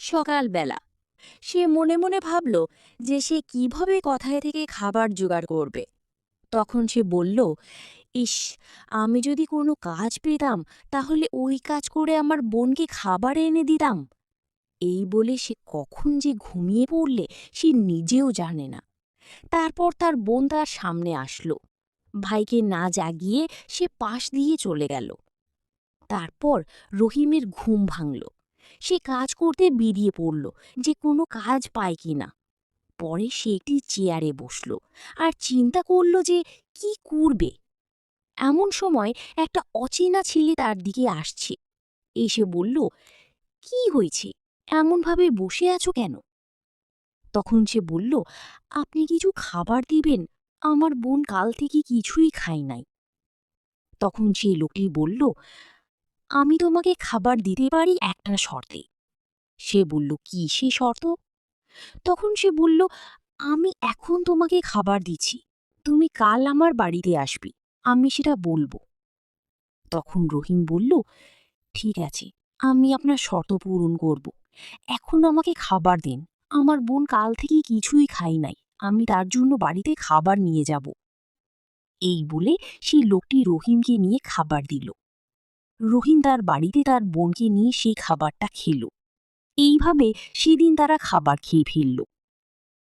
সকালবেলা সে মনে মনে ভাবল যে সে কিভাবে কথায় থেকে খাবার জোগাড় করবে। তখন সে বলল, ইস, আমি যদি কোনো কাজ পেতাম তাহলে ওই কাজ করে আমার বোনকে খাবার এনে দিতাম। এই বলে সে কখন যে ঘুমিয়ে পড়লে সে নিজেও জানে না। তারপর তার বোন তার সামনে আসলো। ভাইকে না জাগিয়ে সে পাশ দিয়ে চলে গেল। তারপর রহিমের ঘুম ভাঙল। সে কাজ করতে বেরিয়ে পড়ল যে কোনো কাজ পায় কিনা। পরে সে একটি চেয়ারে বসল আর চিন্তা করল যে কি করবে। এমন সময় একটা অচেনা ছেলে তার দিকে আসছে। এসে বলল, কি হয়েছে, এমনভাবে বসে আছো কেন? তখন সে বলল, আপনি কিছু খাবার দিবেন, আমার বোন কাল থেকে কিছুই খায় নাই। তখন সেই লোকটি বলল, আমি তোমাকে খাবার দিতে পারি একটা শর্তে। সে বলল, কি সে শর্ত? তখন সে বলল, আমি এখন তোমাকে খাবার দিচ্ছি, তুমি কাল আমার বাড়িতে আসবে, আমি সেটা বলবো। তখন রহিম বলল, ঠিক আছে, আমি আপনার শর্ত পূরণ করব। এখন আমাকে খাবার দিন, আমার বোন কাল থেকে কিছুই খাই নাই, আমি তার জন্য বাড়িতে খাবার নিয়ে যাব। এই বলে সেই লোকটি রহিমকে নিয়ে খাবার দিল। রহিম তার বাড়িতে তার বোনকে নিয়ে সেই খাবারটা খেল। এইভাবে সেদিন তারা খাবার খেয়ে ফেলল।